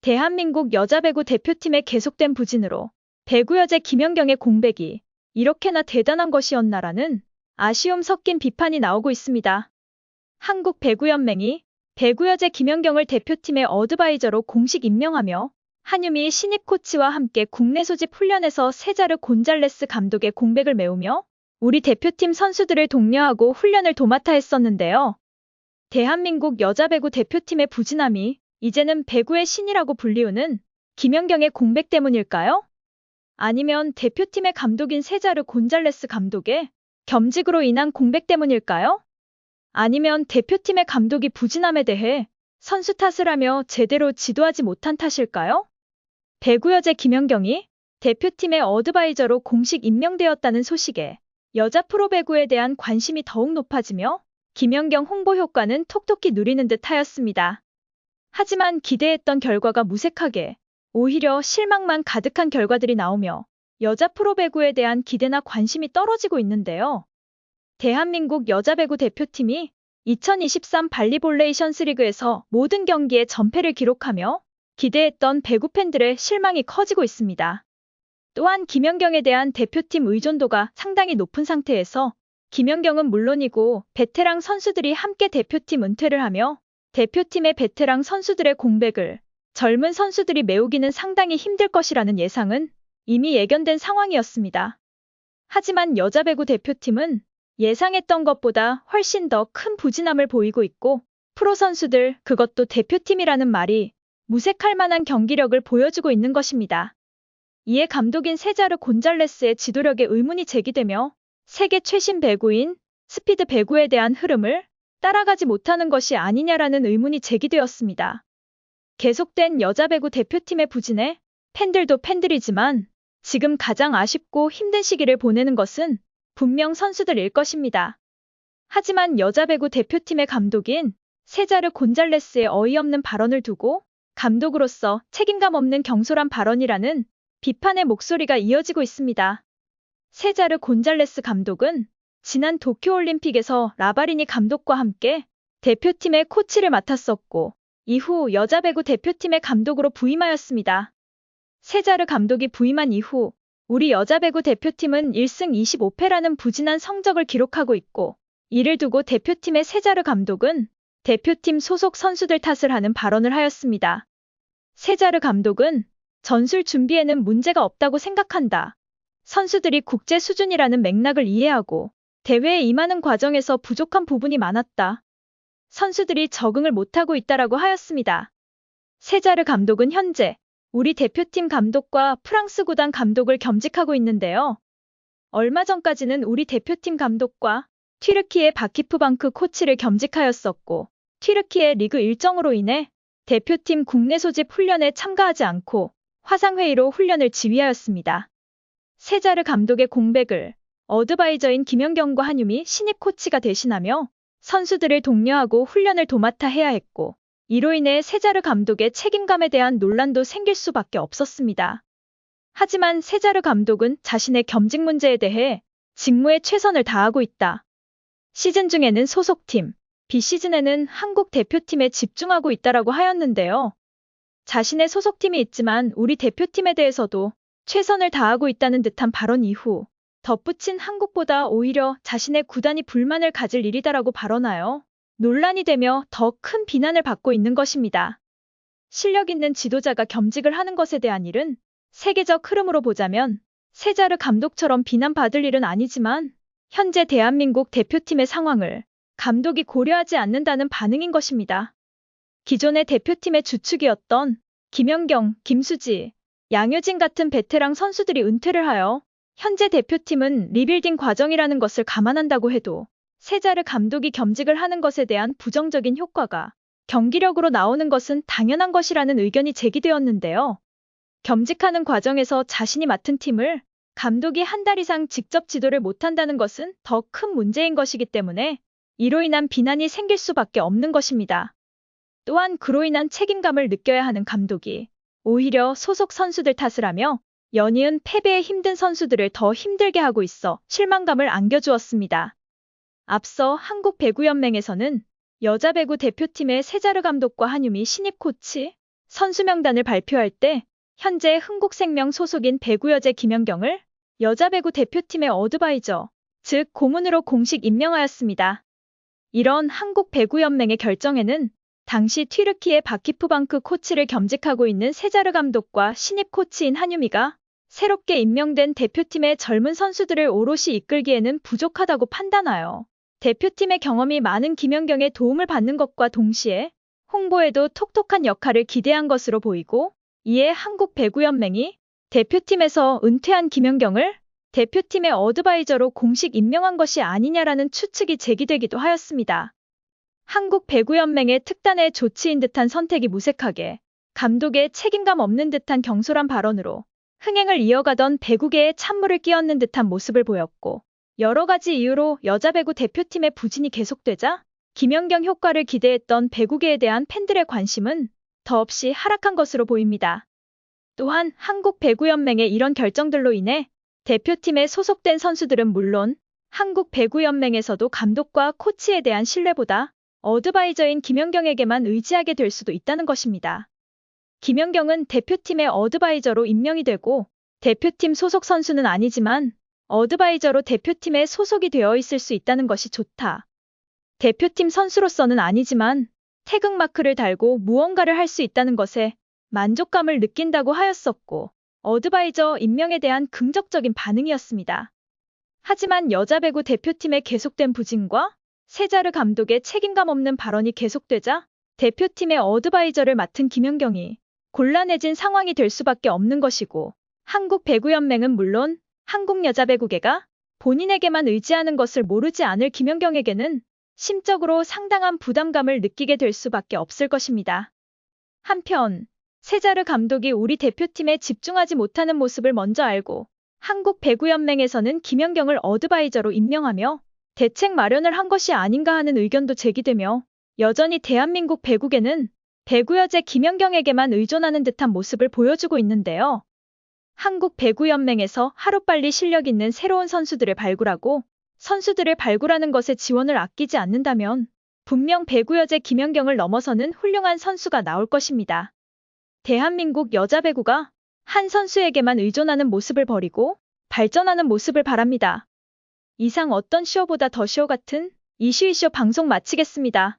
대한민국 여자배구 대표팀의 계속된 부진으로 배구여제 김연경의 공백이 이렇게나 대단한 것이었나라는 아쉬움 섞인 비판이 나오고 있습니다. 한국배구연맹이 배구여제 김연경을 대표팀의 어드바이저로 공식 임명하며 한유미 신입 코치와 함께 국내 소집 훈련에서 세자르 곤잘레스 감독의 공백을 메우며 우리 대표팀 선수들을 독려하고 훈련을 도맡아 했었는데요. 대한민국 여자배구 대표팀의 부진함이 이제는 배구의 신이라고 불리우는 김연경의 공백 때문일까요? 아니면 대표팀의 감독인 세자르 곤잘레스 감독의 겸직으로 인한 공백 때문일까요? 아니면 대표팀의 감독이 부진함에 대해 선수 탓을 하며 제대로 지도하지 못한 탓일까요? 배구여제 김연경이 대표팀의 어드바이저로 공식 임명되었다는 소식에 여자 프로배구에 대한 관심이 더욱 높아지며 김연경 홍보 효과는 톡톡히 누리는 듯 하였습니다. 하지만 기대했던 결과가 무색하게 오히려 실망만 가득한 결과들이 나오며 여자 프로배구에 대한 기대나 관심이 떨어지고 있는데요. 대한민국 여자배구 대표팀이 2023 발리볼레이션스 리그에서 모든 경기에 전패를 기록하며 기대했던 배구 팬들의 실망이 커지고 있습니다. 또한 김연경에 대한 대표팀 의존도가 상당히 높은 상태에서 김연경은 물론이고 베테랑 선수들이 함께 대표팀 은퇴를 하며 대표팀의 베테랑 선수들의 공백을 젊은 선수들이 메우기는 상당히 힘들 것이라는 예상은 이미 예견된 상황이었습니다. 하지만 여자배구 대표팀은 예상했던 것보다 훨씬 더 큰 부진함을 보이고 있고 프로 선수들, 그것도 대표팀이라는 말이 무색할 만한 경기력을 보여주고 있는 것입니다. 이에 감독인 세자르 곤잘레스의 지도력에 의문이 제기되며 세계 최신 배구인 스피드 배구에 대한 흐름을 따라가지 못하는 것이 아니냐라는 의문이 제기되었습니다. 계속된 여자배구 대표팀의 부진에 팬들도 팬들이지만 지금 가장 아쉽고 힘든 시기를 보내는 것은 분명 선수들일 것입니다. 하지만 여자배구 대표팀의 감독인 세자르 곤잘레스의 어이없는 발언을 두고 감독으로서 책임감 없는 경솔한 발언이라는 비판의 목소리가 이어지고 있습니다. 세자르 곤잘레스 감독은 지난 도쿄올림픽에서 라바리니 감독과 함께 대표팀의 코치를 맡았었고 이후 여자배구 대표팀의 감독으로 부임하였습니다. 세자르 감독이 부임한 이후 우리 여자배구 대표팀은 1승 25패라는 부진한 성적을 기록하고 있고 이를 두고 대표팀의 세자르 감독은 대표팀 소속 선수들 탓을 하는 발언을 하였습니다. 세자르 감독은 전술 준비에는 문제가 없다고 생각한다. 선수들이 국제 수준이라는 맥락을 이해하고 대회에 임하는 과정에서 부족한 부분이 많았다. 선수들이 적응을 못하고 있다라고 하였습니다. 세자르 감독은 현재 우리 대표팀 감독과 프랑스 구단 감독을 겸직하고 있는데요. 얼마 전까지는 우리 대표팀 감독과 튀르키예 바키프방크 코치를 겸직하였었고 튀르키예 리그 일정으로 인해 대표팀 국내 소집 훈련에 참가하지 않고 화상회의로 훈련을 지휘하였습니다. 세자르 감독의 공백을 어드바이저인 김연경과 한유미 신입 코치가 대신하며 선수들을 독려하고 훈련을 도맡아 해야 했고 이로 인해 세자르 감독의 책임감에 대한 논란도 생길 수밖에 없었습니다. 하지만 세자르 감독은 자신의 겸직 문제에 대해 직무에 최선을 다하고 있다. 시즌 중에는 소속팀, 비시즌에는 한국 대표팀에 집중하고 있다라고 하였는데요. 자신의 소속팀이 있지만 우리 대표팀에 대해서도 최선을 다하고 있다는 듯한 발언 이후 덧붙인 한국보다 오히려 자신의 구단이 불만을 가질 일이다라고 발언하여 논란이 되며 더 큰 비난을 받고 있는 것입니다. 실력 있는 지도자가 겸직을 하는 것에 대한 일은 세계적 흐름으로 보자면 세자르 감독처럼 비난받을 일은 아니지만 현재 대한민국 대표팀의 상황을 감독이 고려하지 않는다는 반응인 것입니다. 기존의 대표팀의 주축이었던 김연경, 김수지, 양효진 같은 베테랑 선수들이 은퇴를 하여 현재 대표팀은 리빌딩 과정이라는 것을 감안한다고 해도 세자르 감독이 겸직을 하는 것에 대한 부정적인 효과가 경기력으로 나오는 것은 당연한 것이라는 의견이 제기되었는데요. 겸직하는 과정에서 자신이 맡은 팀을 감독이 한 달 이상 직접 지도를 못한다는 것은 더 큰 문제인 것이기 때문에 이로 인한 비난이 생길 수밖에 없는 것입니다. 또한 그로 인한 책임감을 느껴야 하는 감독이 오히려 소속 선수들 탓을 하며 연이은 패배에 힘든 선수들을 더 힘들게 하고 있어 실망감을 안겨주었습니다. 앞서 한국배구연맹에서는 여자배구 대표팀의 세자르 감독과 한유미 신입 코치, 선수 명단을 발표할 때 현재 흥국생명 소속인 배구여제 김연경을 여자 배구 대표팀의 어드바이저, 즉 고문으로 공식 임명하였습니다. 이런 한국배구연맹의 결정에는 당시 튀르키예 바키프방크 코치를 겸직하고 있는 세자르 감독과 신입 코치인 한유미가 새롭게 임명된 대표팀의 젊은 선수들을 오롯이 이끌기에는 부족하다고 판단하여 대표팀의 경험이 많은 김연경의 도움을 받는 것과 동시에 홍보에도 톡톡한 역할을 기대한 것으로 보이고, 이에 한국배구연맹이 대표팀에서 은퇴한 김연경을 대표팀의 어드바이저로 공식 임명한 것이 아니냐라는 추측이 제기되기도 하였습니다. 한국배구연맹의 특단의 조치인 듯한 선택이 무색하게 감독의 책임감 없는 듯한 경솔한 발언으로 흥행을 이어가던 배구계에 찬물을 끼얹는 듯한 모습을 보였고, 여러 가지 이유로 여자 배구 대표팀의 부진이 계속되자 김연경 효과를 기대했던 배구계에 대한 팬들의 관심은 더없이 하락한 것으로 보입니다. 또한 한국배구연맹의 이런 결정들로 인해 대표팀에 소속된 선수들은 물론 한국배구연맹에서도 감독과 코치에 대한 신뢰보다 어드바이저인 김연경에게만 의지하게 될 수도 있다는 것입니다. 김연경은 대표팀의 어드바이저로 임명이 되고 대표팀 소속 선수는 아니지만 어드바이저로 대표팀에 소속이 되어 있을 수 있다는 것이 좋다. 대표팀 선수로서는 아니지만 태극마크를 달고 무언가를 할 수 있다는 것에 만족감을 느낀다고 하였었고, 어드바이저 임명에 대한 긍정적인 반응이었습니다. 하지만 여자 배구 대표팀의 계속된 부진과 세자르 감독의 책임감 없는 발언이 계속되자 대표팀의 어드바이저를 맡은 김연경이 곤란해진 상황이 될 수밖에 없는 것이고, 한국배구연맹은 물론 한국여자배구계가 본인에게만 의지하는 것을 모르지 않을 김연경에게는 심적으로 상당한 부담감을 느끼게 될 수밖에 없을 것입니다. 한편 세자르 감독이 우리 대표팀에 집중하지 못하는 모습을 먼저 알고 한국배구연맹에서는 김연경을 어드바이저로 임명하며 대책 마련을 한 것이 아닌가 하는 의견도 제기되며, 여전히 대한민국 배구계는 배구여제 김연경에게만 의존하는 듯한 모습을 보여주고 있는데요. 한국배구연맹에서 하루빨리 실력 있는 새로운 선수들을 발굴하고 선수들을 발굴하는 것에 지원을 아끼지 않는다면 분명 배구여제 김연경을 넘어서는 훌륭한 선수가 나올 것입니다. 대한민국 여자 배구가 한 선수에게만 의존하는 모습을 버리고 발전하는 모습을 바랍니다. 이상 어떤 쇼보다 더 쇼 같은 이슈 방송 마치겠습니다.